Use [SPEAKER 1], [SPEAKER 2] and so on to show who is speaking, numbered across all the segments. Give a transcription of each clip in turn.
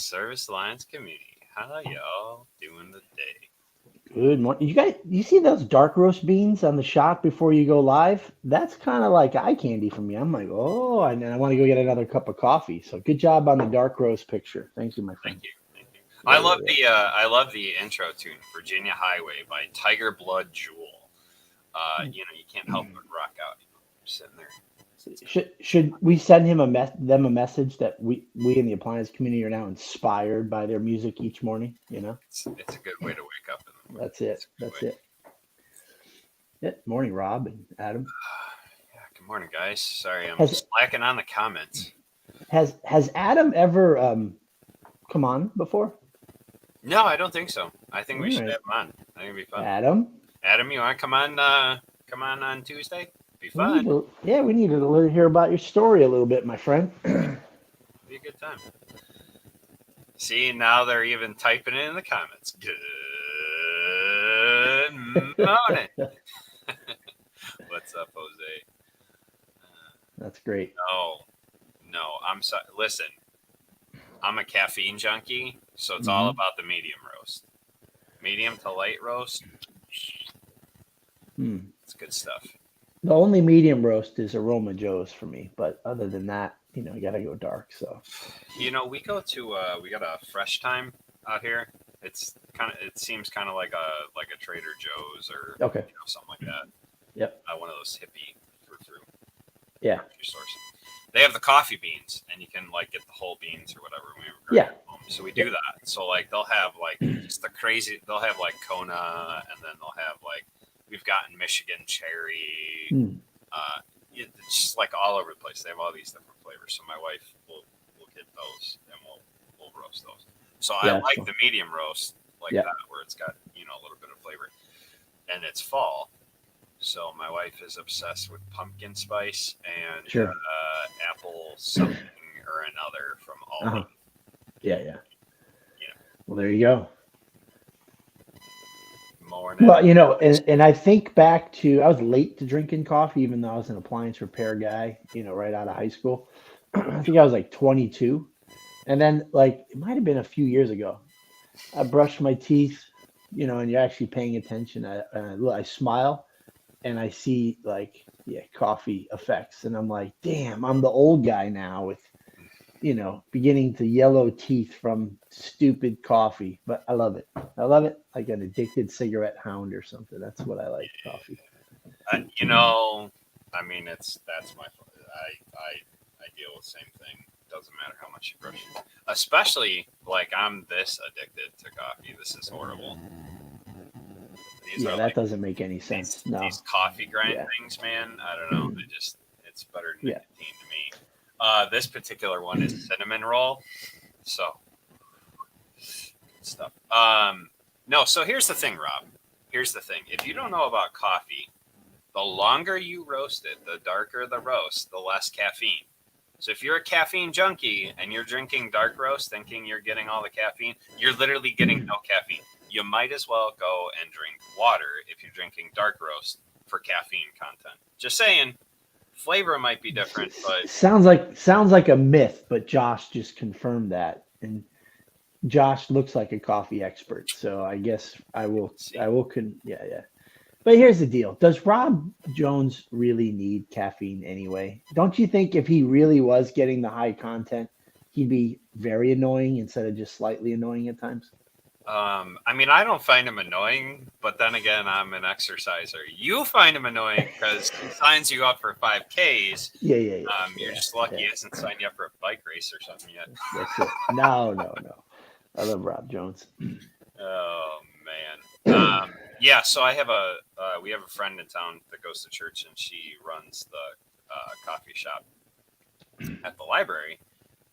[SPEAKER 1] Service Lines community. How y'all doing today?
[SPEAKER 2] Good morning. You see those dark roast beans on the shot before you go live? That's kind of like eye candy for me. I'm like, oh, and then I want to go get another cup of coffee. So good job on the dark roast picture. Thank you, my
[SPEAKER 1] Thank
[SPEAKER 2] friend.
[SPEAKER 1] you, thank you.
[SPEAKER 2] Yeah, yeah, yeah.
[SPEAKER 1] I love the intro tune, Virginia Highway by Tiger Blood Jewel. You can't help but rock out. Sitting there. It's good.
[SPEAKER 2] Should we send them a message that we in the appliance community are now inspired by their music each morning?
[SPEAKER 1] It's a good way to wake up in the morning.
[SPEAKER 2] That's it.
[SPEAKER 1] It's a good
[SPEAKER 2] That's
[SPEAKER 1] way.
[SPEAKER 2] it. Yeah. Morning, Rob and Adam.
[SPEAKER 1] Yeah. Good morning, guys. Sorry, I'm
[SPEAKER 2] Has
[SPEAKER 1] slacking on the comments.
[SPEAKER 2] has Adam ever come on before?
[SPEAKER 1] No, I don't think so. I think
[SPEAKER 2] All
[SPEAKER 1] we should
[SPEAKER 2] right,
[SPEAKER 1] have him on. I think it'd be fun.
[SPEAKER 2] Adam.
[SPEAKER 1] Adam, you want to come on? Come on Tuesday. Be fun.
[SPEAKER 2] We need to hear about your story a little bit, my friend.
[SPEAKER 1] Be a good time. See, now they're even typing it in the comments. Good morning. What's up, Jose?
[SPEAKER 2] That's great.
[SPEAKER 1] No. I'm sorry. Listen, I'm a caffeine junkie, so it's all
[SPEAKER 2] Hmm.
[SPEAKER 1] about the medium roast. Medium to light roast.
[SPEAKER 2] Hmm.
[SPEAKER 1] It's good stuff.
[SPEAKER 2] The only medium roast is Aroma Joe's for me, but other than that, you gotta go dark. So
[SPEAKER 1] We got a fresh time out here. It seems kind of like a Trader Joe's or
[SPEAKER 2] okay,
[SPEAKER 1] something like that.
[SPEAKER 2] yep,
[SPEAKER 1] One of those hippie fruit
[SPEAKER 2] yeah,
[SPEAKER 1] grocery stores. They have the coffee beans, and you can get the whole beans or whatever when we were
[SPEAKER 2] yeah,
[SPEAKER 1] growing home. So we do
[SPEAKER 2] yep.
[SPEAKER 1] that. So they'll have just the crazy. They'll have Kona, and then they'll have we've gotten Michigan cherry.
[SPEAKER 2] Hmm.
[SPEAKER 1] Uh, it's just all over the place. They have all these different flavors. So my wife will get those, and we'll roast those. So I
[SPEAKER 2] Yeah, that's
[SPEAKER 1] like
[SPEAKER 2] fun.
[SPEAKER 1] the medium roast like
[SPEAKER 2] Yeah,
[SPEAKER 1] that, where it's got a little bit of flavor, and it's fall. So my wife is obsessed with pumpkin spice and
[SPEAKER 2] sure.
[SPEAKER 1] apple something or another from
[SPEAKER 2] Uh-huh.
[SPEAKER 1] Aldi.
[SPEAKER 2] Yeah, yeah.
[SPEAKER 1] You
[SPEAKER 2] Well, there you go.
[SPEAKER 1] morning.
[SPEAKER 2] Well, and I think back to I was late to drinking coffee, even though I was an appliance repair guy, right out of high school. I think I was like 22. And then, like, it might have been a few years ago. I brushed my teeth, and you're actually paying attention. I smile and I see, like, yeah, coffee effects. And I'm like, damn, I'm the old guy now with, beginning to yellow teeth from stupid coffee. But I love it. I love it like an addicted cigarette hound or something. That's what I like, coffee.
[SPEAKER 1] I mean, that's my. I deal with the same thing. Doesn't matter how much you brush it. Especially I'm this addicted to coffee. This is horrible. These
[SPEAKER 2] Yeah,
[SPEAKER 1] are
[SPEAKER 2] that doesn't make any sense. No.
[SPEAKER 1] these coffee grind
[SPEAKER 2] Yeah.
[SPEAKER 1] things, man. I don't know. It's better than
[SPEAKER 2] Yeah.
[SPEAKER 1] nicotine to me. This particular one is cinnamon roll. So good stuff. No. So here's the thing, Rob. Here's the thing. If you don't know about coffee, the longer you roast it, the darker the roast, the less caffeine. So if you're a caffeine junkie and you're drinking dark roast thinking you're getting all the caffeine, you're literally getting no caffeine. You might as well go and drink water if you're drinking dark roast for caffeine content. Just saying, flavor might be different, but
[SPEAKER 2] Sounds like a myth, but Josh just confirmed that. And Josh looks like a coffee expert, so I guess I will.
[SPEAKER 1] see.
[SPEAKER 2] Yeah, yeah. But here's the deal: does Rob Jones really need caffeine anyway? Don't you think if he really was getting the high content, he'd be very annoying instead of just slightly annoying at times?
[SPEAKER 1] I mean, I don't find him annoying, but then again, I'm an exerciser. You find him annoying because he signs you up for 5Ks.
[SPEAKER 2] Yeah, yeah, yeah,
[SPEAKER 1] You're
[SPEAKER 2] yeah,
[SPEAKER 1] just lucky
[SPEAKER 2] yeah.
[SPEAKER 1] he hasn't signed you up for a bike race or something yet.
[SPEAKER 2] That's it. No, no, no. I love Rob Jones.
[SPEAKER 1] Oh man. Yeah. So we have a friend in town that goes to church, and she runs the coffee shop at the library,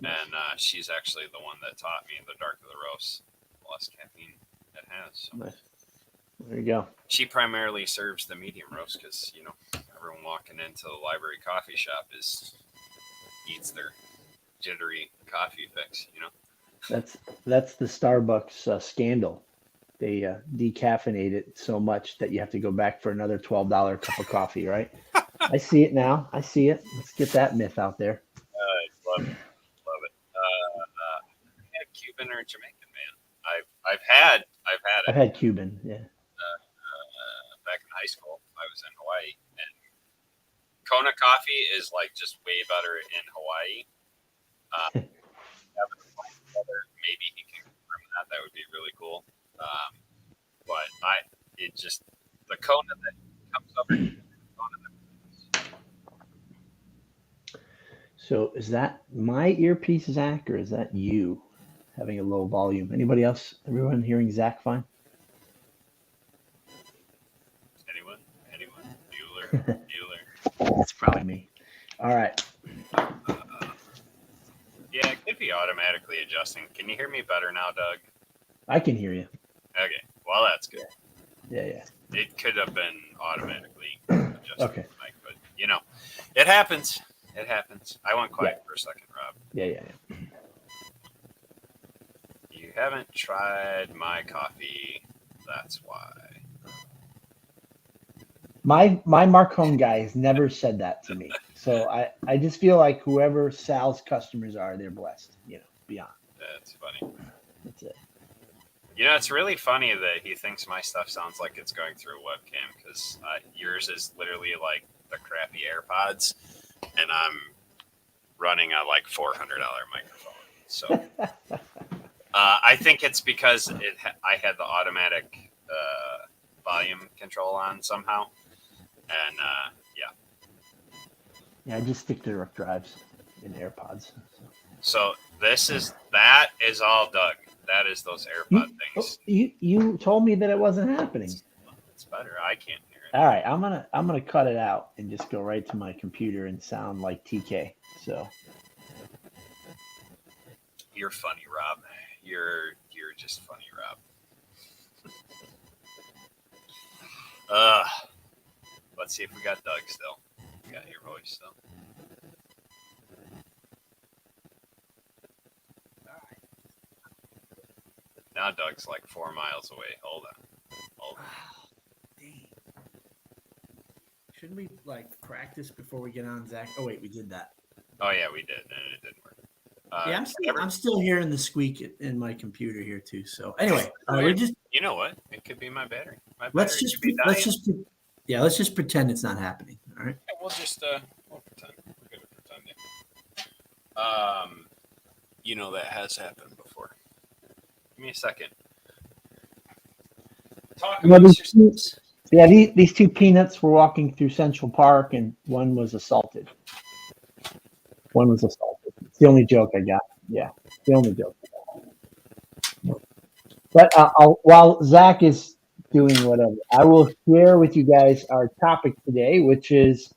[SPEAKER 2] Nice.
[SPEAKER 1] and she's actually the one that taught me the darker the roast, the less caffeine it has. So
[SPEAKER 2] Nice. There you go.
[SPEAKER 1] she primarily serves the medium roast because everyone walking into the library coffee shop needs their jittery coffee fix.
[SPEAKER 2] That's the Starbucks scandal. They decaffeinate it so much that you have to go back for another $12 cup of coffee, right? I see it now. I see it. Let's get that myth out there.
[SPEAKER 1] I love it. Love it. I had a cute Cuban or Jamaican, man. I've had
[SPEAKER 2] I've
[SPEAKER 1] it.
[SPEAKER 2] had Cuban. Yeah.
[SPEAKER 1] Back in high school. I was in Hawaii, and Kona coffee is like just way better in Hawaii. Uh, having a pint together, maybe he can confirm that. That would be really cool. But it just the Kona that comes up with Kona
[SPEAKER 2] So is that my earpiece, Zach, or is that you having a low volume? Anybody else? Everyone hearing Zach fine?
[SPEAKER 1] anyone, Bueller,
[SPEAKER 2] That's probably me. All right.
[SPEAKER 1] Yeah, it could be automatically adjusting. Can you hear me better now, Doug?
[SPEAKER 2] I can hear you.
[SPEAKER 1] Okay, well that's good.
[SPEAKER 2] Yeah.
[SPEAKER 1] It could have been automatically adjusting
[SPEAKER 2] Okay.
[SPEAKER 1] the mic, but it happens. It happens. I went quiet for a second, Rob.
[SPEAKER 2] Yeah.
[SPEAKER 1] You haven't tried my coffee. That's why.
[SPEAKER 2] My Marcone guy has never said that to me. So I just feel like whoever Sal's customers are, they're blessed. Beyond.
[SPEAKER 1] That's funny.
[SPEAKER 2] That's it.
[SPEAKER 1] It's really funny that he thinks my stuff sounds like it's going through a webcam because yours is literally like the crappy AirPods, and I'm running a like $400 microphone. So I think it's because I had the automatic volume control on somehow, and
[SPEAKER 2] Yeah, I just stick to direct drives in AirPods.
[SPEAKER 1] So that is all Doug. That is those AirPod things.
[SPEAKER 2] You told me that it wasn't happening.
[SPEAKER 1] It's better. I can't hear it.
[SPEAKER 2] All right, I'm gonna cut it out and just go right to my computer and sound like TK. So
[SPEAKER 1] you're funny, Rob. You're just funny, Rob. Let's see if we got Doug still. We got your voice still. Now Doug's like 4 miles away. Hold on.
[SPEAKER 2] dang. Shouldn't we practice before we get on, Zach? Oh wait, we did that.
[SPEAKER 1] Oh yeah, we did, and it didn't work.
[SPEAKER 2] Yeah, I'm still hearing the squeak in my computer here too. So anyway, we just
[SPEAKER 1] you know what? It could be my battery.
[SPEAKER 2] let's just pretend it's not happening. All right.
[SPEAKER 1] Yeah, we'll pretend. We're good at pretending. That has happened before. Give me a second. Talk about yourselves.
[SPEAKER 2] Yeah, these two peanuts were walking through Central Park, and one was assaulted. It's the only joke I got. Yeah, the only joke. But while Zach is doing whatever, I will share with you guys our topic today, which is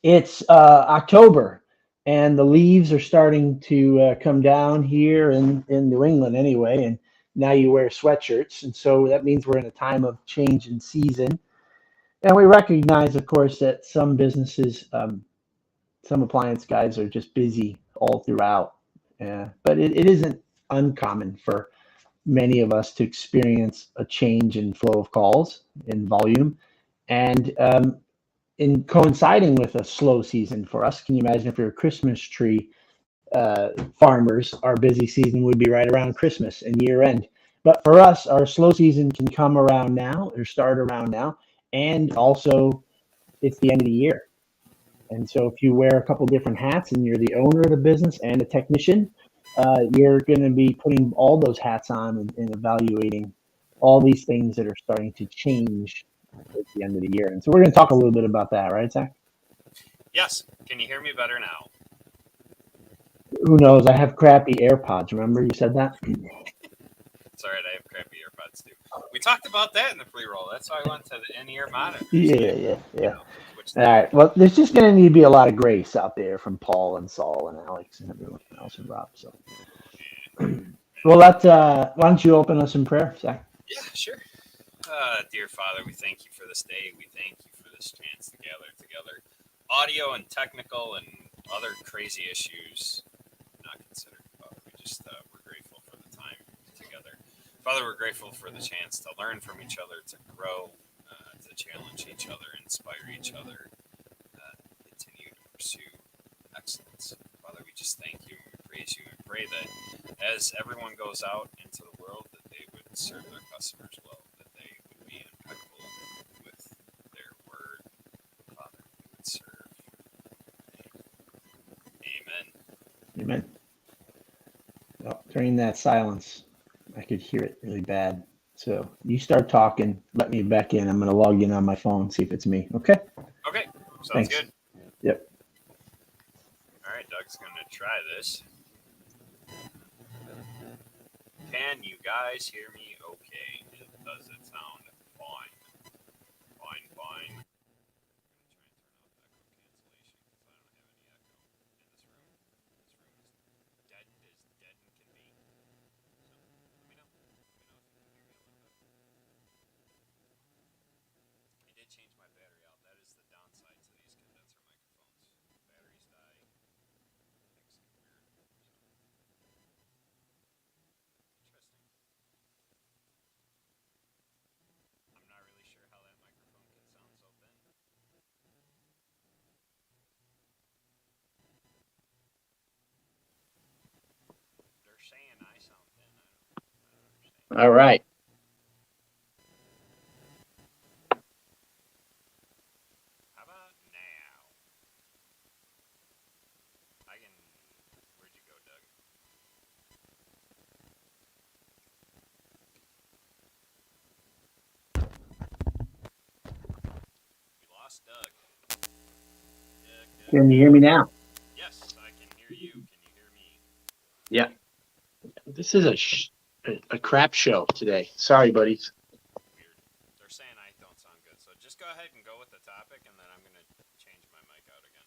[SPEAKER 2] it's October, and the leaves are starting to come down here in New England anyway, and now you wear sweatshirts, and so that means we're in a time of change in season. And we recognize, of course, that some businesses, some appliance guys are just busy all throughout. But it isn't uncommon for many of us to experience a change in flow of calls, in volume, and in coinciding with a slow season for us. Can you imagine if you're a Christmas tree farmers, our busy season would be right around Christmas and year end. But for us, our slow season can come around now or start around now. And also, it's the end of the year. And so if you wear a couple different hats and you're the owner of the business and a technician, you're going to be putting all those hats on and evaluating all these things that are starting to change at the end of the year. And so we're going to talk a little bit about that, right, Zach?
[SPEAKER 1] Yes. Can you hear me better now?
[SPEAKER 2] Who knows? I have crappy AirPods. Remember you said that?
[SPEAKER 1] It's all right. I have crappy AirPods too. We talked about that in the pre-roll. That's why I went to the in-ear monitor.
[SPEAKER 2] Yeah. All right. Well, there's just going to need to be a lot of grace out there from Paul and Saul and Alex and everyone else and Rob. So, well, why don't you open us in prayer, Zach?
[SPEAKER 1] Yeah, sure. Dear Father, we thank you for this day. We thank you for this chance to gather together. Audio and technical and other crazy issues not considered. Father, we're grateful for the time together. Father, we're grateful for the chance to learn from each other, to grow, to challenge each other, inspire each other, continue to pursue excellence. Father, we just thank you and we praise you and pray that as everyone goes out into the world, that they would serve their customers well, that they would be impeccable with their word. Father, we would serve. Amen.
[SPEAKER 2] Amen. Oh, during that silence, I could hear it really bad. So you start talking, let me back in. I'm going to log in on my phone, see if it's me. Okay?
[SPEAKER 1] Okay, sounds
[SPEAKER 2] Thanks.
[SPEAKER 1] good.
[SPEAKER 2] Yep.
[SPEAKER 1] All right, Doug's going to try this. Can you guys hear me okay? Does it sound fine? Fine, fine. I'm going to try and turn off echo cancellation because I don't have any echo in this room. This room is dead as dead and can be. So let me know. Let me know if you can hear me a little bit. I did change my battery out. That is the downside to these condenser microphones. Batteries die. Things get weird. So interesting. I'm not really sure how that microphone can sound so thin. They're saying I sound thin. I don't understand.
[SPEAKER 2] All right.
[SPEAKER 1] How about now? I can. Where'd you go, Doug? We lost Doug. Doug.
[SPEAKER 2] Can you hear me now?
[SPEAKER 1] Yes, I can hear you. Can you hear me?
[SPEAKER 2] Yeah. This is a crap show today. Sorry, buddies.
[SPEAKER 1] Weird. They're saying I don't sound good. So just go ahead and go with the topic, and then I'm going to change my mic out again.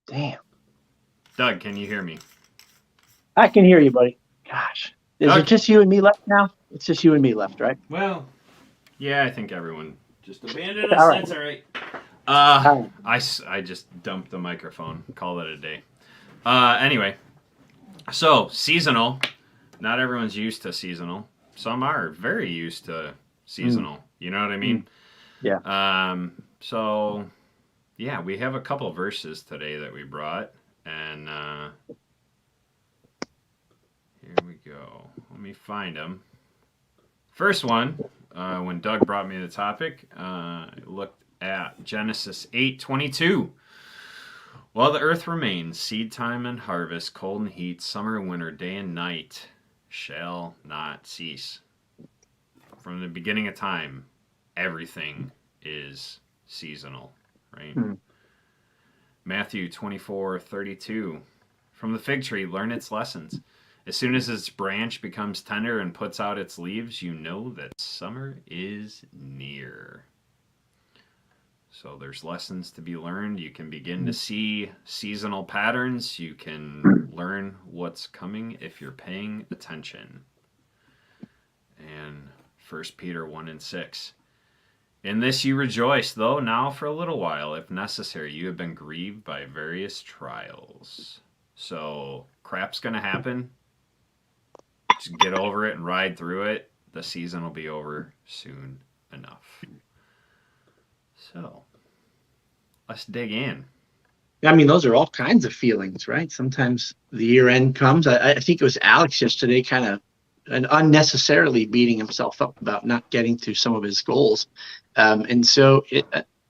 [SPEAKER 2] Damn.
[SPEAKER 1] Doug, can you hear me?
[SPEAKER 2] I can hear you, buddy. Gosh. Is
[SPEAKER 1] Doug?
[SPEAKER 2] it just you and me left now? It's just you and me left, right?
[SPEAKER 1] Well, yeah, I think everyone just abandoned us.
[SPEAKER 2] All right.
[SPEAKER 1] That's all right.
[SPEAKER 2] All right.
[SPEAKER 1] I just dumped the microphone. Call it a day. Anyway, so seasonal. Not everyone's used to seasonal. Some are very used to seasonal. You know what I mean?
[SPEAKER 2] Yeah.
[SPEAKER 1] So, yeah, we have a couple verses today that we brought. And here we go. Let me find them. First one, when Doug brought me the topic, I looked at Genesis 8:22. While the earth remains, seed time and harvest, cold and heat, summer and winter, day and night shall not cease. From the beginning of time, everything is seasonal, right? Matthew 24:32. From the fig tree, learn its lessons. As soon as its branch becomes tender and puts out its leaves, you know that summer is near. So there's lessons to be learned. You can begin to see seasonal patterns. You can learn what's coming if you're paying attention. And 1 Peter 1:6. In this you rejoice, though now for a little while, if necessary, you have been grieved by various trials. So crap's going to happen. Just get over it and ride through it. The season will be over soon enough. So let's dig in.
[SPEAKER 2] I mean, those are all kinds of feelings, right? Sometimes the year end comes. I think it was Alex yesterday kind of unnecessarily beating himself up about not getting to some of his goals. And so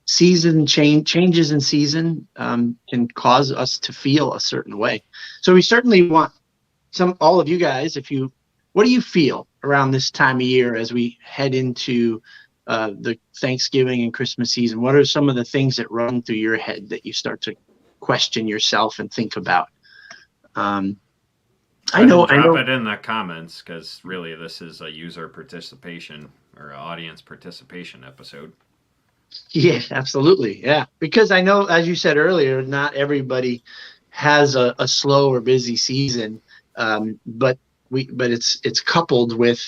[SPEAKER 2] season changes in season can cause us to feel a certain way. So we certainly want all of you guys, what do you feel around this time of year as we head into
[SPEAKER 3] the Thanksgiving and Christmas season? What are some of the things that run through your head that you start to question yourself and think about? I know.
[SPEAKER 1] Drop it in the comments, because really this is a user participation or audience participation episode.
[SPEAKER 3] Yeah, absolutely. Yeah. Because I know, as you said earlier, not everybody has a slow or busy season. But it's coupled with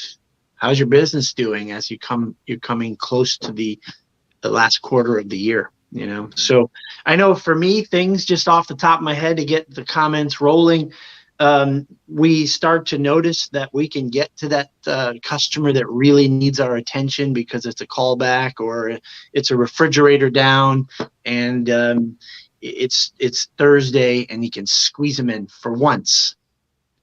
[SPEAKER 3] how's your business doing as you're coming close to the last quarter of the year, you know? So I know for me, things just off the top of my head to get the comments rolling. We start to notice that we can get to that customer that really needs our attention because it's a callback or it's a refrigerator down, and it's Thursday, and you can squeeze them in for once.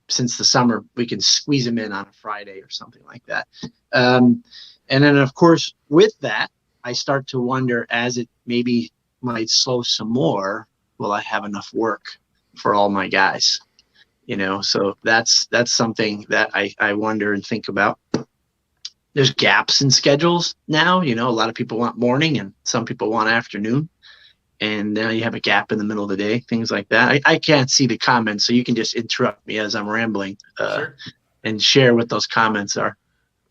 [SPEAKER 3] Since the summer, we can squeeze them in on a Friday or something like that. And then, of course, with that, I start to wonder, as it maybe might slow some more, will I have enough work for all my guys? You know, so that's something that I wonder and think about. There's gaps in schedules now. You know, a lot of people want morning and some people want afternoon. And now you have a gap in the middle of the day, things like that. I can't see the comments, so you can just interrupt me as I'm rambling
[SPEAKER 1] Sure.
[SPEAKER 3] and share what those comments are.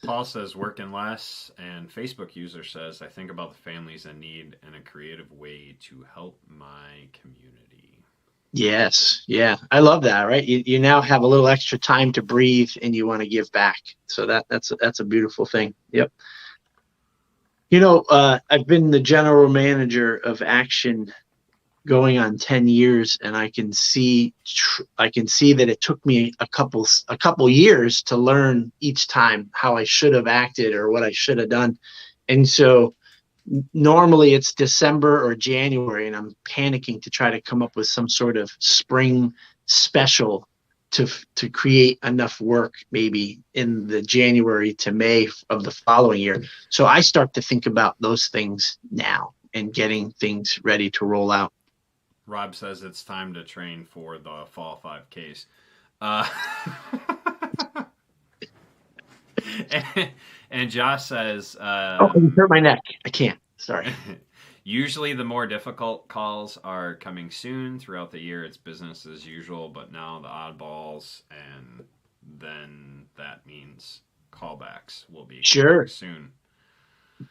[SPEAKER 1] Paul says working less, and Facebook user says, I think about the families in need and a creative way to help my community.
[SPEAKER 3] Yes. Yeah. I love that. Right. You now have a little extra time to breathe and you want to give back. So that's a beautiful thing. Yep. You know, I've been the general manager of Action going on 10 years, and I can see that it took me a couple years to learn each time how I should have acted or what I should have done. And so normally it's December or January, and I'm panicking to try to come up with some sort of spring special to create enough work maybe in the January to May of the following year. So I start to think about those things now and getting things ready to roll out.
[SPEAKER 1] Rob says it's time to train for the fall 5Ks. And Josh says,
[SPEAKER 3] you hurt my neck. I can't. Sorry.
[SPEAKER 1] Usually the more difficult calls are coming soon. Throughout the year, it's business as usual, but now the oddballs, and then that means callbacks will be
[SPEAKER 3] sure
[SPEAKER 1] soon.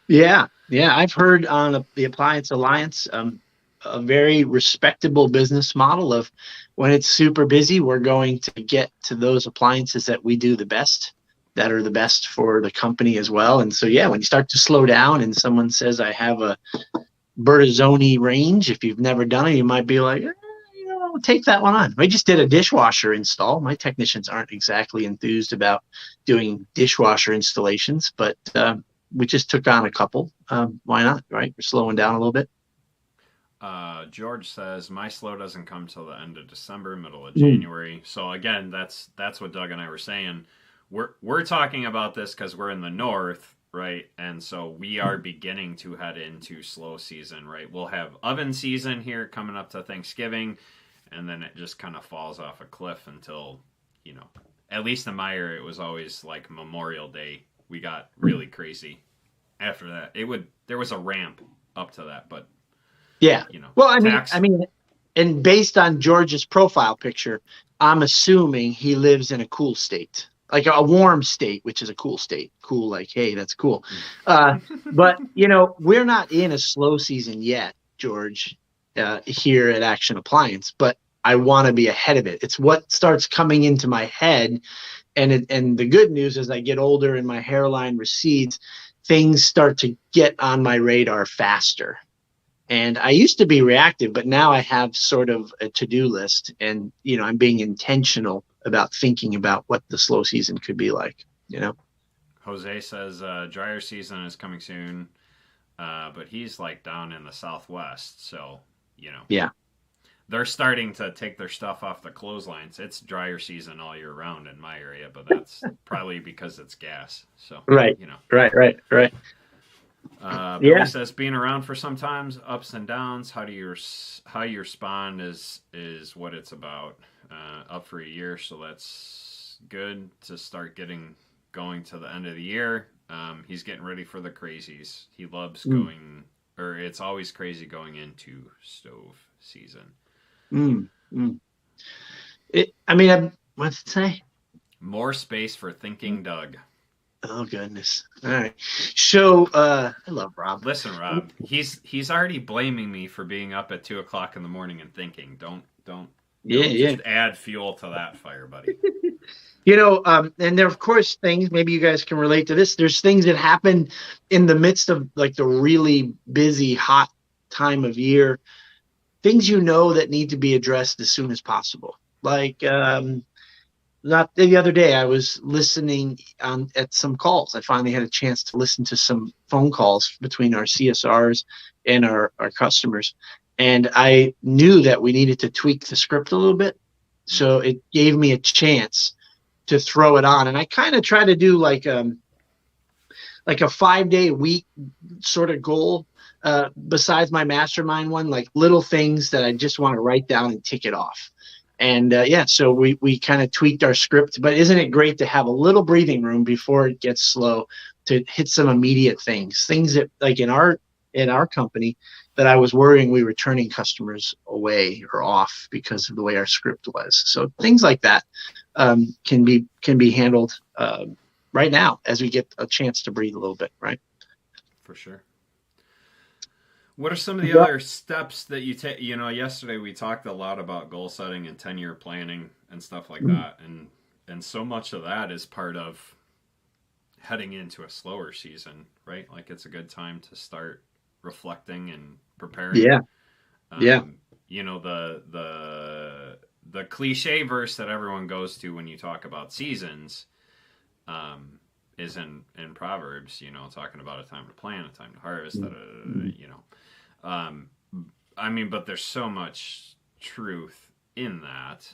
[SPEAKER 3] Yeah. I've heard on the Appliance Alliance, a very respectable business model of when it's super busy, we're going to get to those appliances that we do the best, that are the best for the company as well. And so, yeah, when you start to slow down and someone says, I have a Bertazzoni range, if you've never done it, you might be like, take that one on. I just did a dishwasher install. My technicians aren't exactly enthused about doing dishwasher installations, but we just took on a couple. Why not, right? We're slowing down a little bit.
[SPEAKER 1] George says, my slow doesn't come till the end of December, middle of January. So again, that's what Doug and I were saying. We're talking about this because we're in the north, right? And so we are beginning to head into slow season, right? We'll have oven season here coming up to Thanksgiving, and then it just kind of falls off a cliff until, at least in my area, it was always like Memorial Day. We got really crazy after that. There was a ramp up to that, but
[SPEAKER 3] yeah. Well, I mean, and based on George's profile picture, I'm assuming he lives in a cool state, like a warm state, which is a cool state. Cool, like, hey, that's cool. But we're not in a slow season yet, George, here at Action Appliance. But I want to be ahead of it. It's what starts coming into my head, and the good news is, I get older and my hairline recedes. Things start to get on my radar faster. And I used to be reactive, but now I have sort of a to-do list, and, I'm being intentional about thinking about what the slow season could be like,
[SPEAKER 1] Jose says dryer season is coming soon, but he's like down in the Southwest. So,
[SPEAKER 3] yeah,
[SPEAKER 1] they're starting to take their stuff off the clotheslines. It's dryer season all year round in my area, but that's probably because it's gas. So,
[SPEAKER 3] right.
[SPEAKER 1] Billy says, being around for some times, ups and downs, how you respond is what it's about. Up for a year, so that's good to start going to the end of the year. He's getting ready for the crazies. He loves
[SPEAKER 3] Mm.
[SPEAKER 1] going, or it's always crazy going into stove season.
[SPEAKER 3] Mm. Mm. I mean, what's it say?
[SPEAKER 1] More space for thinking Doug.
[SPEAKER 3] Oh goodness. All right. So I love Rob.
[SPEAKER 1] Listen, Rob, he's already blaming me for being up at 2 o'clock in the morning and thinking. Don't
[SPEAKER 3] Yeah, yeah.
[SPEAKER 1] just add fuel to that fire, buddy.
[SPEAKER 3] And there are, of course, things, maybe you guys can relate to this. There's things that happen in the midst of like the really busy, hot time of year, things that need to be addressed as soon as possible. Like, not the other day, I was listening at some calls. I finally had a chance to listen to some phone calls between our CSRs and our customers. And I knew that we needed to tweak the script a little bit. So it gave me a chance to throw it on. And I kind of try to do like a 5-day week sort of goal, besides my mastermind one, like little things that I just want to write down and tick it off. And so we kind of tweaked our script. But isn't it great to have a little breathing room before it gets slow to hit some immediate things that, like in our company, that I was worrying we were turning customers away or off because of the way our script was. So things like that can be handled right now as we get a chance to breathe a little bit, right?
[SPEAKER 1] For sure. What are some of the other steps that you take? Yesterday we talked a lot about goal setting and 10-year planning and stuff like that, and so much of that is part of heading into a slower season, right? Like it's a good time to start reflecting and preparing.
[SPEAKER 3] Yeah. Yeah.
[SPEAKER 1] The cliche verse that everyone goes to when you talk about seasons is in Proverbs, talking about a time to plant, a time to harvest, but there's so much truth in that.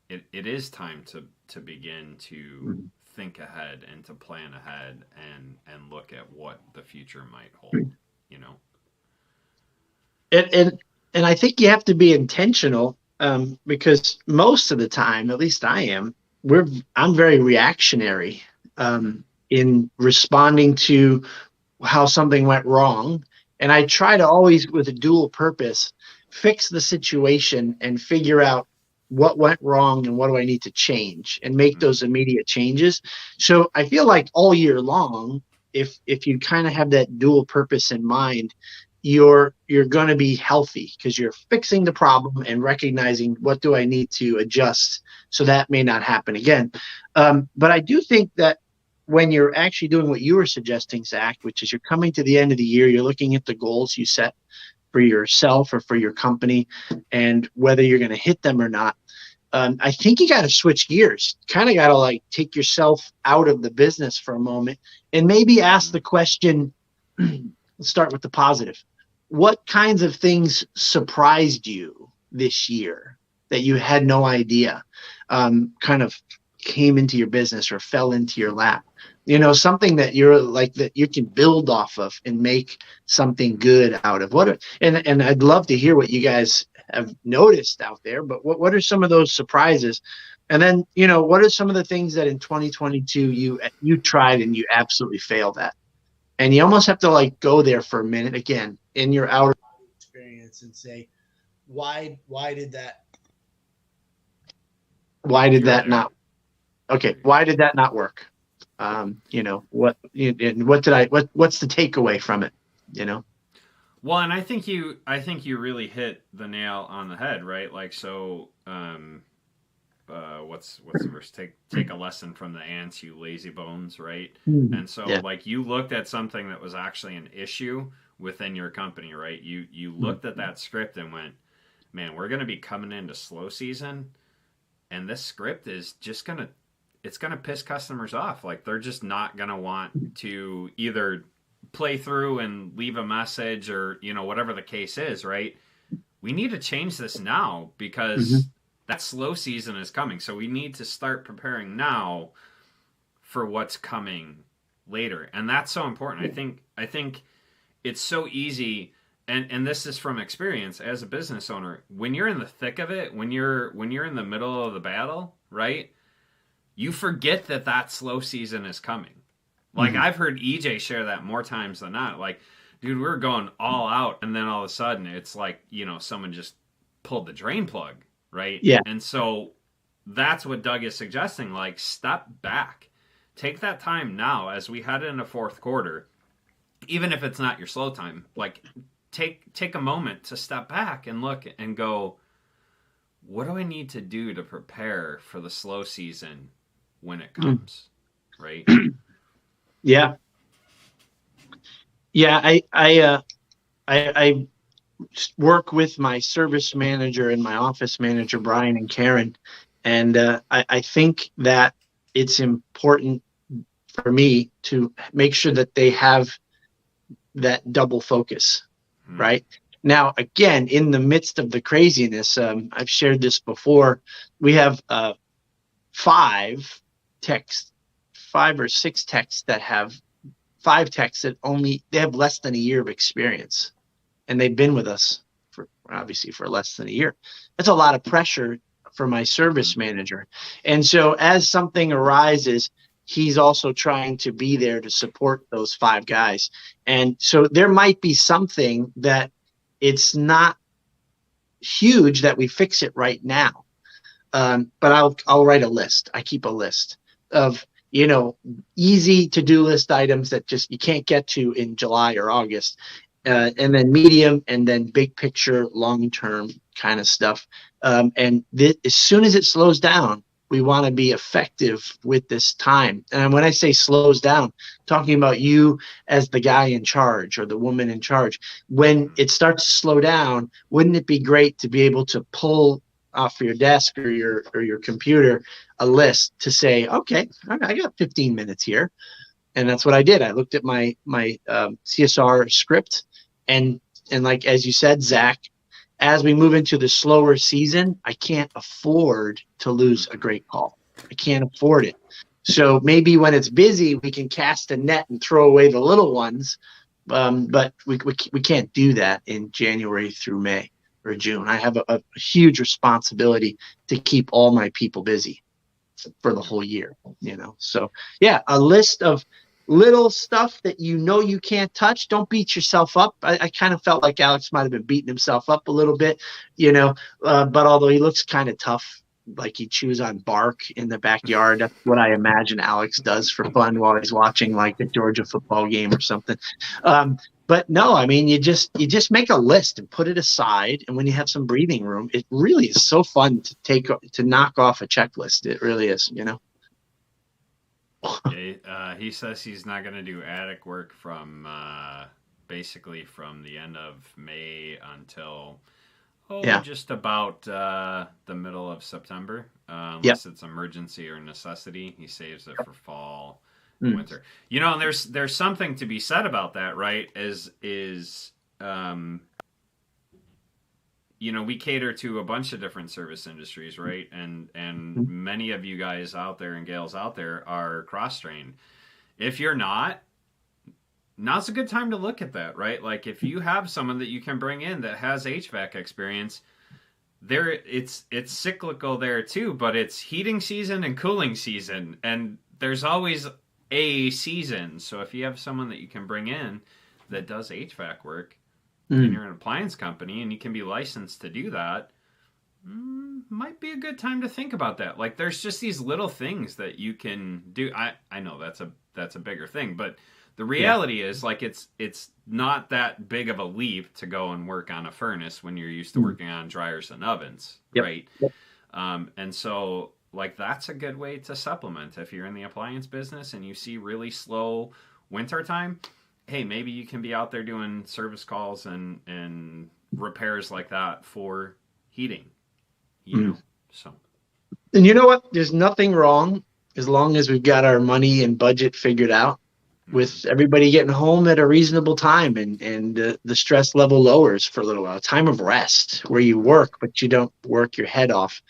[SPEAKER 1] It is time to begin to think ahead and to plan ahead and look at what the future might hold,
[SPEAKER 3] And I think you have to be intentional, because most of the time, at least I am, I'm very reactionary in responding to how something went wrong. And I try to always, with a dual purpose, fix the situation and figure out what went wrong and what do I need to change and make those immediate changes. So I feel like all year long, if you kind of have that dual purpose in mind, you're going to be healthy because you're fixing the problem and recognizing what do I need to adjust so that may not happen again. But I do think that when you're actually doing what you were suggesting, Zach, which is you're coming to the end of the year, you're looking at the goals you set for yourself or for your company and whether you're going to hit them or not. I think you got to switch gears. Kind of got to like take yourself out of the business for a moment and maybe ask the question. Let's start with the positive. What kinds of things surprised you this year that you had no idea kind of came into your business or fell into your lap? Something that you're like that you can build off of and make something good out of. And I'd love to hear what you guys have noticed out there, but what are some of those surprises? And then, what are some of the things that in 2022 you tried and you absolutely failed at? And you almost have to like go there for a minute again in your outer experience and say, why did that not? Okay, why did that not work? What's the takeaway from it?
[SPEAKER 1] Well, and I think you really hit the nail on the head, right? Like, so, what's the verse? Take a lesson from the ants, you lazy bones, right? And so, like, you looked at something that was actually an issue within your company, right? You looked at that script and went, man, we're going to be coming into slow season, and this script is just going to piss customers off. Like, they're just not going to want to either play through and leave a message or, whatever the case is, right? We need to change this now because that slow season is coming. So we need to start preparing now for what's coming later. And that's so important. I think it's so easy, and this is from experience as a business owner. When you're in the thick of it, when you're in the middle of the battle, right? you forget that slow season is coming. Like, I've heard EJ share that more times than not. Like, dude, we're going all out, and then all of a sudden it's like, someone just pulled the drain plug, right?
[SPEAKER 3] Yeah.
[SPEAKER 1] And so that's what Doug is suggesting. Like, step back. Take that time now as we head into fourth quarter, even if it's not your slow time. Like, take a moment to step back and look and go, what do I need to do to prepare for the slow season when it comes, right?
[SPEAKER 3] Yeah. Yeah, I work with my service manager and my office manager, Brian and Karen, and I think that it's important for me to make sure that they have that double focus, right? Now, again, in the midst of the craziness, I've shared this before. We have 5 or 6 techs that have 5 techs that they have less than a year of experience, and they've been with us for less than a year. That's a lot of pressure for my service manager. And so as something arises, he's also trying to be there to support those 5 guys. And so there might be something that it's not huge that we fix it right now. But I'll write a list. I keep a list of, easy to-do list items that just you can't get to in July or August, and then medium, and then big picture, long-term kind of stuff. And as soon as it slows down, we want to be effective with this time. And when I say slows down, talking about you as the guy in charge or the woman in charge. When it starts to slow down, wouldn't it be great to be able to pull off your desk or your computer a list to say, okay, I got 15 minutes here. And that's what I did. I looked at my CSR script, and like, as you said, Zach, as we move into the slower season, I can't afford to lose a great call. I can't afford it. So maybe when it's busy, we can cast a net and throw away the little ones. But we can't do that in January through May or June. I have a huge responsibility to keep all my people busy for the whole year, So yeah, a list of little stuff that you can't touch. Don't beat yourself up. I kind of felt like Alex might have been beating himself up a little bit, but although he looks kind of tough, like he chews on bark in the backyard. That's what I imagine Alex does for fun while he's watching like the Georgia football game or something. But no, I mean, you just make a list and put it aside. And when you have some breathing room, it really is so fun to knock off a checklist. It really is,
[SPEAKER 1] He says he's not going to do attic work from basically from the end of May until just about the middle of September, unless it's emergency or necessity. He saves it for fall, winter. And there's something to be said about that, right? We cater to a bunch of different service industries, right? And many of you guys out there and gals out there are cross-trained. If you're not, now's a good time to look at that, right? Like, if you have someone that you can bring in that has HVAC experience, it's cyclical there too, but it's heating season and cooling season, and there's always a season. So if you have someone that you can bring in that does HVAC work, and you're an appliance company and you can be licensed to do that, might be a good time to think about that. Like, there's just these little things that you can do. I know that's a bigger thing, but the reality is, like, it's not that big of a leap to go and work on a furnace when you're used to working on dryers and ovens, right? Yep. And so, like, that's a good way to supplement. If you're in the appliance business and you see really slow winter time, hey, maybe you can be out there doing service calls and repairs like that for heating, So,
[SPEAKER 3] and you know what? There's nothing wrong as long as we've got our money and budget figured out, with everybody getting home at a reasonable time and the stress level lowers for a little while. A time of rest where you work, but you don't work your head off.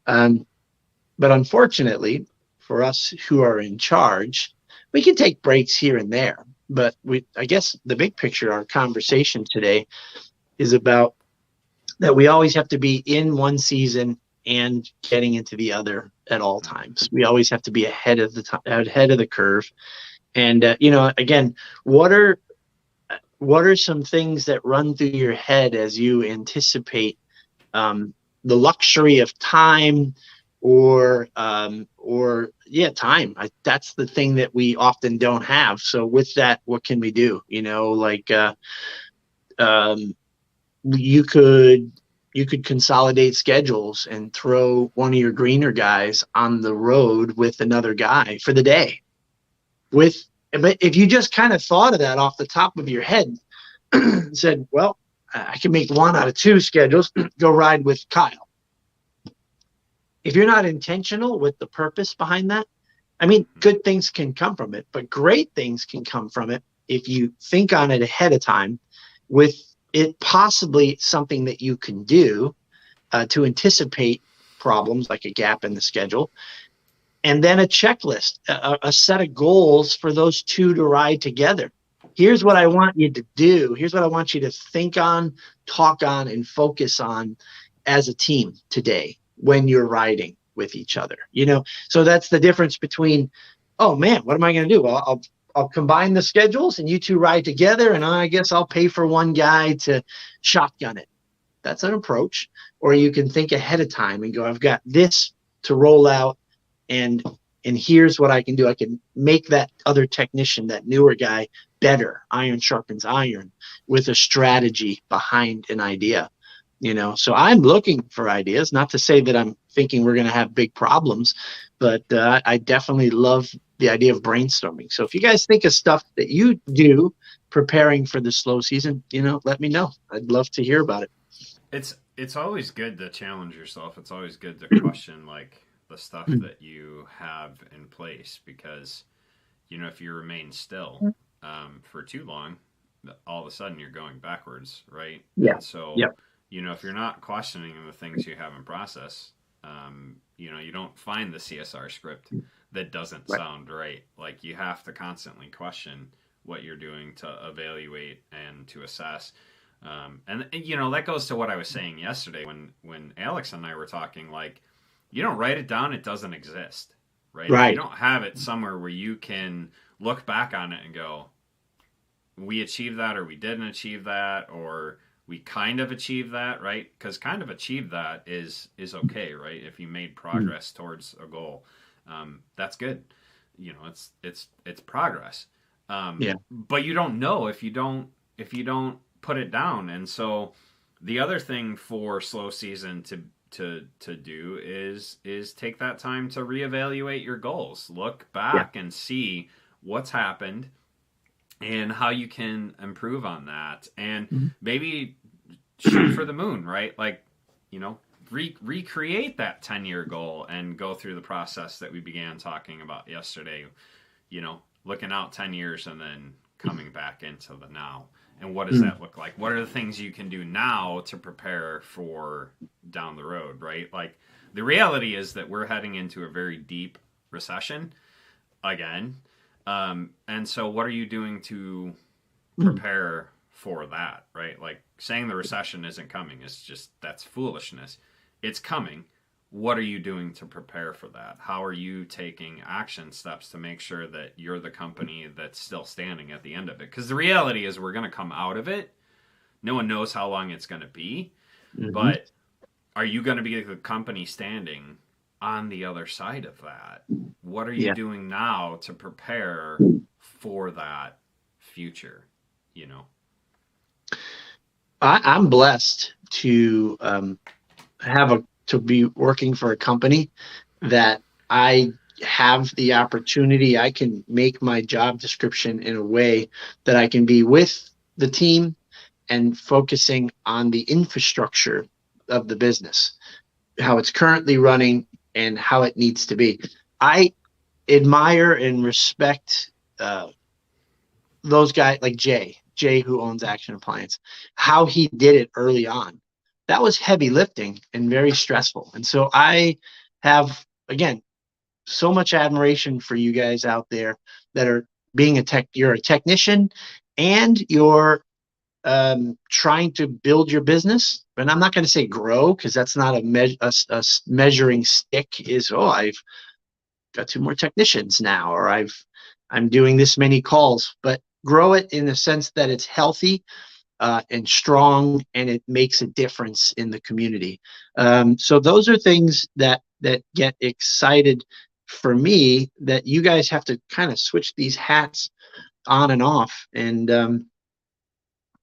[SPEAKER 3] But unfortunately, for us who are in charge, we can take breaks here and there. But I guess the big picture, our conversation today is about that we always have to be in one season and getting into the other at all times. We always have to be ahead of the curve. And again, what are some things that run through your head as you anticipate the luxury of time, or time? That's the thing that we often don't have. So with that, what can we do? You could consolidate schedules and throw one of your greener guys on the road with another guy for the day. But if you just kind of thought of that off the top of your head and said, well, I can make 1 out of 2 schedules, go ride with Kyle. If you're not intentional with the purpose behind that, I mean, good things can come from it, but great things can come from it if you think on it ahead of time, with it possibly something that you can do to anticipate problems like a gap in the schedule. And then a checklist, a set of goals for those two to ride together. Here's what I want you to do. Here's what I want you to think on, talk on, and focus on as a team today when you're riding with each other. So that's the difference between, oh man, what am I going to do? Well, I'll combine the schedules and you two ride together, and I guess I'll pay for one guy to shotgun it. That's an approach. Or you can think ahead of time and go, I've got this to roll out, and here's what I can do. I can make that other technician, that newer guy, better. Iron sharpens iron, with a strategy behind an idea. So I'm looking for ideas, not to say that I'm thinking we're going to have big problems, but I definitely love the idea of brainstorming. So if you guys think of stuff that you do preparing for the slow season, let me know. I'd love to hear about it.
[SPEAKER 1] It's always good to challenge yourself. It's always good to question like the stuff that you have in place, because if you remain still for too long, all of a sudden you're going backwards, right?
[SPEAKER 3] Yeah.
[SPEAKER 1] And so
[SPEAKER 3] yeah.
[SPEAKER 1] If you're not questioning the things you have in process, you don't find the CSR script that doesn't sound right. Like, you have to constantly question what you're doing to evaluate and to assess. And that goes to what I was saying yesterday when Alex and I were talking. Like, you don't write it down, it doesn't exist, right? If you don't have it somewhere where you can look back on it and go, we achieved that, or we didn't achieve that, or we kind of achieved that, right? Because kind of achieved that is okay, right? If you made progress towards a goal, that's good. It's progress. But you don't know if you don't put it down. And so the other thing for slow season to do is take that time to reevaluate your goals. Look back and see what's happened and how you can improve on that, and maybe shoot for the moon, right? Like, recreate that 10-year goal and go through the process that we began talking about yesterday, looking out 10 years and then coming back into the now. And what does that look like? What are the things you can do now to prepare for down the road, right? Like, the reality is that we're heading into a very deep recession again. And so what are you doing to prepare for that, right? Like, saying the recession isn't coming is just, that's foolishness. It's coming. What are you doing to prepare for that? How are you taking action steps to make sure that you're the company that's still standing at the end of it? Because the reality is we're going to come out of it. No one knows how long it's going to be. But are you going to be the company standing on the other side of that? What are you doing now to prepare for that future?
[SPEAKER 3] I'm blessed to to be working for a company that I have the opportunity. I can make my job description in a way that I can be with the team and focusing on the infrastructure of the business, how it's currently running and how it needs to be. I admire and respect those guys like Jay, who owns Action Appliance, how he did it early on. That was heavy lifting and very stressful. And so I have, again, so much admiration for you guys out there that are being you're a technician and you're trying to build your business, and I'm not going to say grow because that's not a measuring stick. Is I've got 2 more technicians now, or I'm doing this many calls, but grow it in the sense that it's healthy and strong, and it makes a difference in the community. So those are things that get excited for me, that you guys have to kind of switch these hats on and off. And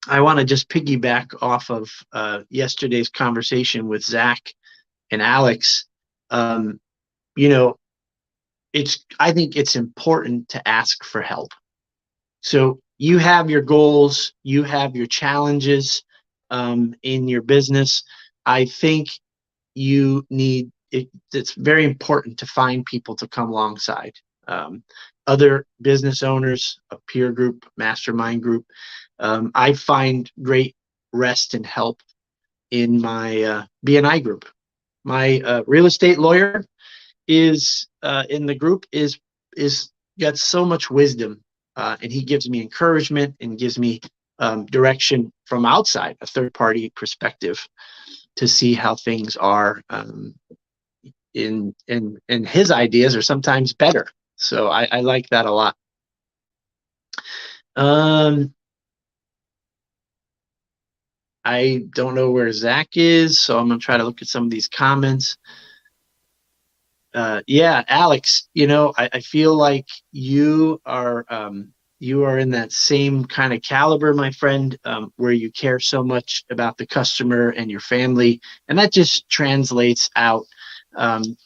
[SPEAKER 3] I want to just piggyback off of yesterday's conversation with Zach and Alex. You know, I think it's important to ask for help. So you have your goals, you have your challenges in your business. I think it's very important to find people to come alongside. Other business owners, a peer group, mastermind group. I find great rest and help in my BNI group. My real estate lawyer is in the group is got so much wisdom, and he gives me encouragement and gives me direction from outside, a third party perspective, to see how things are. In his ideas are sometimes better, so I like that a lot. I don't know where Zach is, so I'm gonna try to look at some of these comments. Yeah, Alex, I feel like you are in that same kind of caliber, my friend, where you care so much about the customer and your family, and that just translates out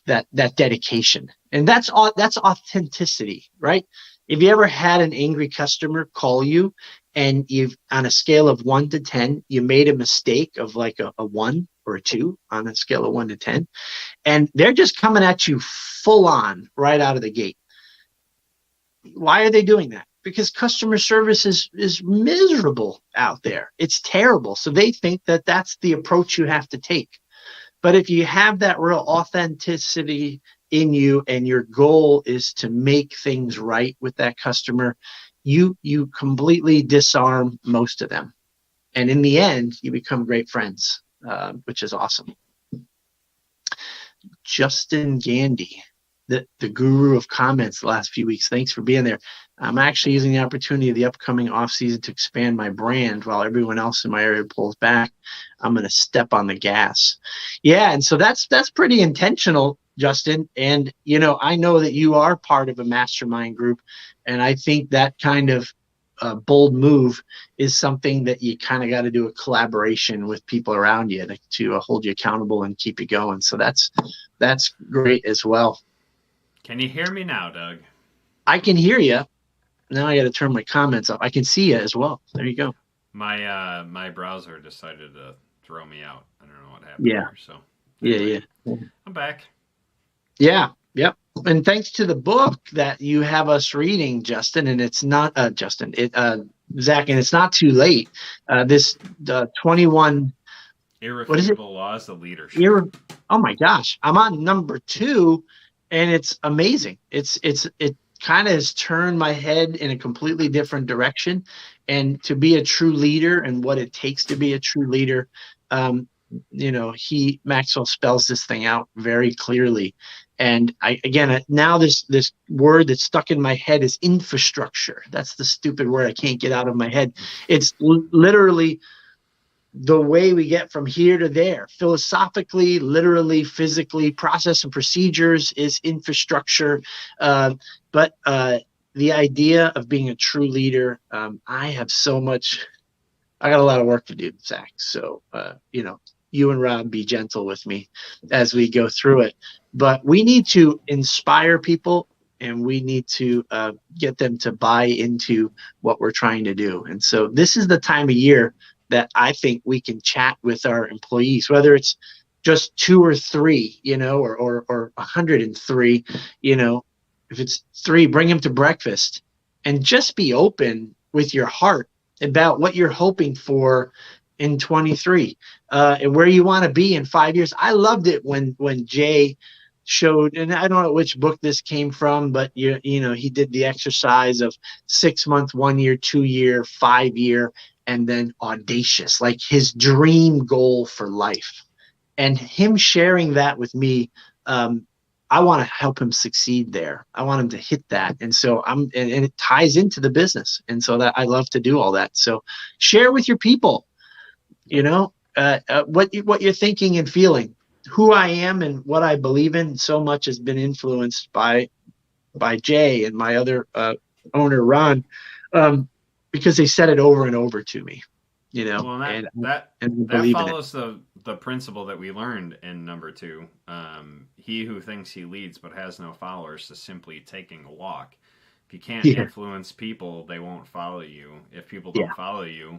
[SPEAKER 3] that dedication, and that's authenticity, right? If you ever had an angry customer call you, and you've, on a scale of 1 to 10, you made a mistake of like a 1 or a 2 on a scale of 1 to 10, and they're just coming at you full on right out of the gate. Why are they doing that? Because customer service is miserable out there. It's terrible. So they think that that's the approach you have to take. But if you have that real authenticity in you, and your goal is to make things right with that customer, you completely disarm most of them. And in the end, you become great friends, which is awesome. Justin Gandy, the guru of comments the last few weeks. Thanks for being there. I'm actually using the opportunity of the upcoming off season to expand my brand while everyone else in my area pulls back. I'm going to step on the gas. Yeah, and so that's pretty intentional, Justin. And I know that you are part of a mastermind group, and I think that kind of bold move is something that you kind of got to do a collaboration with people around you to hold you accountable and keep you going. So that's great as well.
[SPEAKER 4] Can you hear me now, Doug?
[SPEAKER 3] I can hear you. Now I got to turn my comments off. I can see you as well. There you go.
[SPEAKER 4] My browser decided to throw me out. I don't know what happened there. So
[SPEAKER 3] anyway, yeah.
[SPEAKER 4] I'm back.
[SPEAKER 3] Yeah. Yep. And thanks to the book that you have us reading, Justin, and it's not Zach, and it's not too late. This 21
[SPEAKER 4] Irrefutable Laws of Leadership.
[SPEAKER 3] Oh my gosh, I'm on number 2, and it's amazing. It kind of has turned my head in a completely different direction, and to be a true leader and what it takes to be a true leader. Maxwell spells this thing out very clearly. And now this word that's stuck in my head is infrastructure. That's the stupid word I can't get out of my head. It's literally the way we get from here to there. Philosophically, literally, physically, process and procedures is infrastructure. But the idea of being a true leader, I got a lot of work to do, Zach. So, you and Rob, be gentle with me as we go through it. But we need to inspire people, and we need to get them to buy into what we're trying to do. And so this is the time of year that I think we can chat with our employees, whether it's just 2 or 3, or 103, if it's 3, bring them to breakfast and just be open with your heart about what you're hoping for in 23, and where you want to be in 5 years. I loved it when Jay showed, and I don't know which book this came from, but he did the exercise of 6 month, 1 year, 2 year, 5 year, and then audacious, like his dream goal for life. And him sharing that with me, I want to help him succeed there. I want him to hit that. And so and it ties into the business. And so that I love to do all that. So share with your people, what you're thinking and feeling. Who I am and what I believe in so much has been influenced by Jay and my other owner, Ron, because they said it over and over to me,
[SPEAKER 4] Well,
[SPEAKER 3] and
[SPEAKER 4] that
[SPEAKER 3] believe in it.
[SPEAKER 4] follows the principle that we learned in number 2. He who thinks he leads but has no followers is simply taking a walk. If you can't influence people, they won't follow you. If people don't follow you,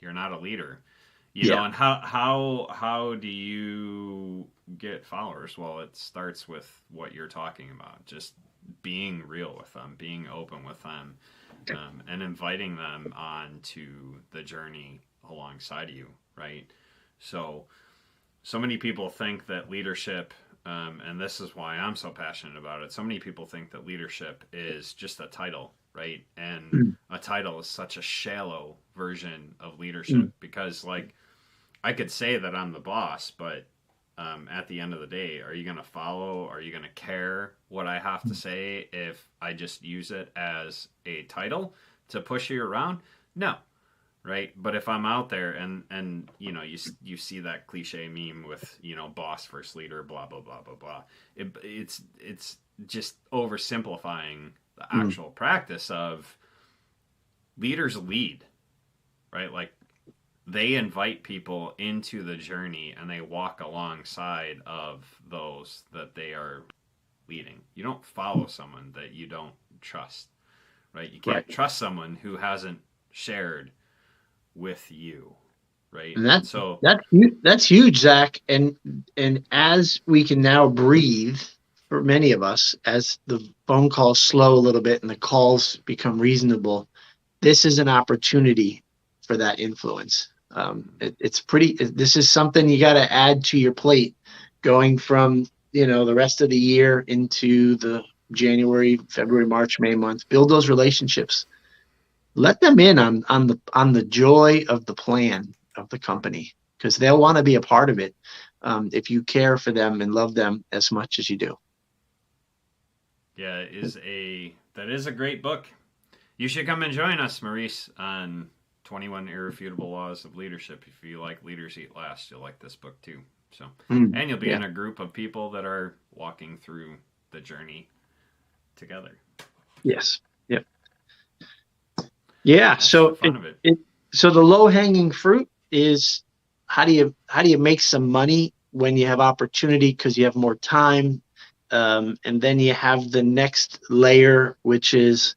[SPEAKER 4] you're not a leader. You know, and how do you get followers? Well, it starts with what you're talking about, just being real with them, being open with them, and inviting them on to the journey alongside you, right? So many people think that leadership, and this is why I'm so passionate about it, so many people think that leadership is just a title, right? And a title is such a shallow version of leadership because, like, I could say that I'm the boss, but at the end of the day, are you going to follow? Are you going to care what I have to say if I just use it as a title to push you around? No, right? But if I'm out there and you see that cliche meme with boss versus leader, blah blah blah blah blah. It's just oversimplifying the actual practice of leaders lead, right? Like, they invite people into the journey and they walk alongside of those that they are leading. You don't follow someone that you don't trust, right? You can't trust someone who hasn't shared with you, right?
[SPEAKER 3] And that's huge, Zach. And as we can now breathe, for many of us, as the phone calls slow a little bit and the calls become reasonable, this is an opportunity for that influence. This is something you got to add to your plate going from, the rest of the year into the January, February, March, May month. Build those relationships. Let them in on the joy of the plan of the company, because they'll want to be a part of it if you care for them and love them as much as you do.
[SPEAKER 4] Yeah, that is a great book. You should come and join us, Maurice, on 21 Irrefutable Laws of Leadership. If you like Leaders Eat Last, you'll like this book too. So, and you'll be in a group of people that are walking through the journey together.
[SPEAKER 3] Yes. Yep. Yeah.
[SPEAKER 4] That's
[SPEAKER 3] so
[SPEAKER 4] the fun of it.
[SPEAKER 3] So the low hanging fruit is how do you make some money when you have opportunity because you have more time, and then you have the next layer, which is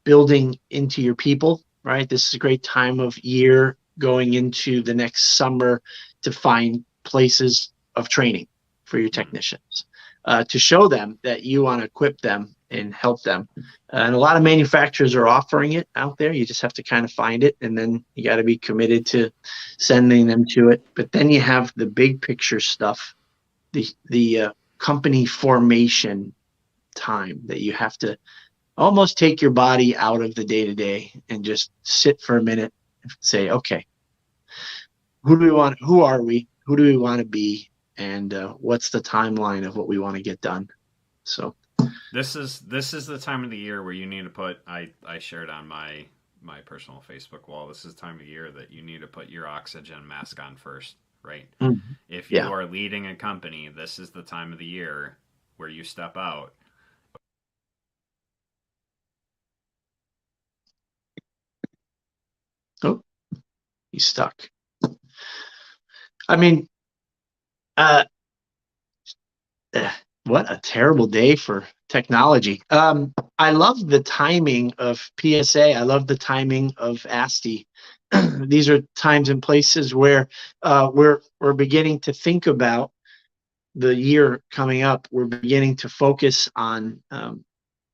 [SPEAKER 3] building into your people. Right. This is a great time of year going into the next summer to find places of training for your technicians, to show them that you want to equip them and help them. And a lot of manufacturers are offering it out there. You just have to kind of find it, and then you got to be committed to sending them to it. But then you have the big picture stuff, the company formation time that you have to almost take your body out of the day-to-day and just sit for a minute and say, okay, who are we? Who do we want to be? And what's the timeline of what we want to get done? So
[SPEAKER 4] this is the time of the year where you need to put, I shared on my personal Facebook wall, this is the time of year that you need to put your oxygen mask on first, right?
[SPEAKER 3] Mm-hmm.
[SPEAKER 4] If you are leading a company, this is the time of the year where you step out.
[SPEAKER 3] Oh, he's stuck. I mean, what a terrible day for technology. I love the timing of PSA. I love the timing of ASTI. These are times and places where we're beginning to think about the year coming up. We're beginning to focus on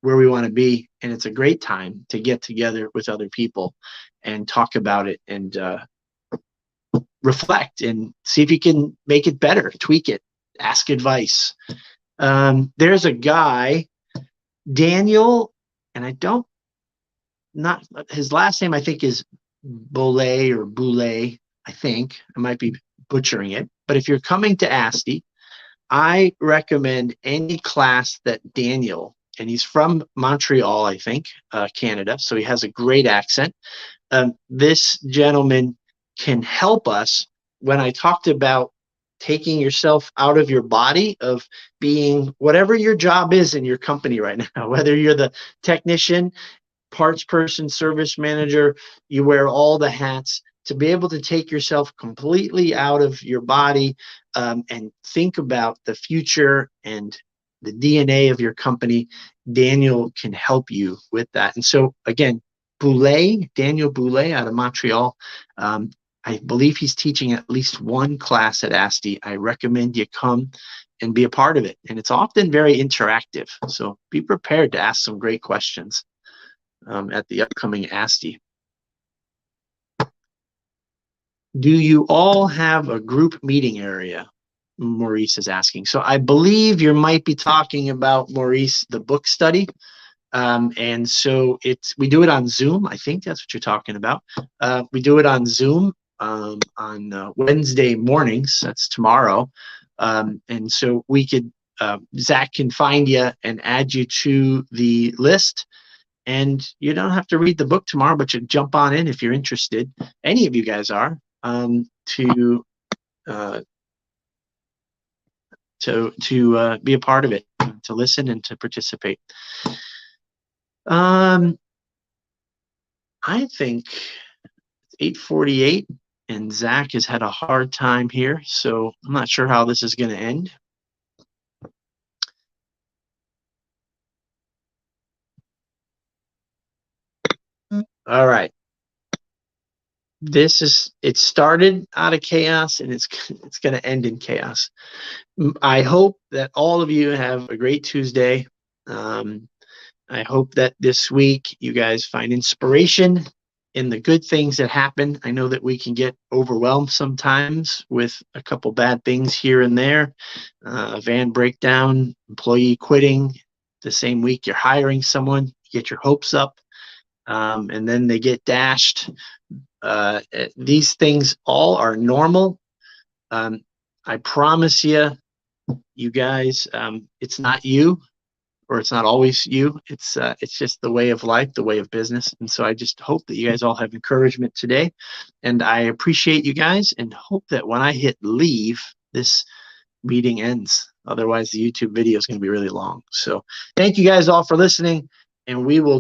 [SPEAKER 3] where we want to be, and it's a great time to get together with other people and talk about it and reflect and see if you can make it better, tweak it, ask advice. There's a guy, Daniel, and not his last name, I think, is Boulay or Boulay, I think. I might be butchering it. But if you're coming to ASTI, I recommend any class that Daniel, and he's from Montreal, I think, Canada, so he has a great accent. This gentleman can help us. When I talked about taking yourself out of your body, of being whatever your job is in your company right now, whether you're the technician, parts person, service manager, you wear all the hats, to be able to take yourself completely out of your body, and think about the future and the DNA of your company. Daniel can help you with that. And so again, Daniel Boulay out of Montreal. I believe he's teaching at least one class at ASTI. I recommend you come and be a part of it. And it's often very interactive. So be prepared to ask some great questions at the upcoming ASTI. Do you all have a group meeting area? Maurice is asking. So I believe you might be talking about, Maurice, the book study. And so we do it on Zoom. I think that's what you're talking about. We do it on Zoom on Wednesday mornings. That's tomorrow. And so we could, Zach can find you and add you to the list. And you don't have to read the book tomorrow, but you jump on in if you're interested. Any of you guys are, to be a part of it, to listen and to participate. I think it's 8:48, and Zach has had a hard time here, so I'm not sure how this is going to end. All right. It started out of chaos, and it's going to end in chaos. I hope that all of you have a great Tuesday. I hope that this week you guys find inspiration in the good things that happen. I know that we can get overwhelmed sometimes with a couple bad things here and there. A van breakdown, employee quitting. The same week you're hiring someone, you get your hopes up, and then they get dashed. These things all are normal. I promise you guys, it's not you, or it's not always you. It's just the way of life, the way of business. And so I just hope that you guys all have encouragement today. And I appreciate you guys, and hope that when I hit leave, this meeting ends. Otherwise, the YouTube video is going to be really long. So thank you guys all for listening, and we will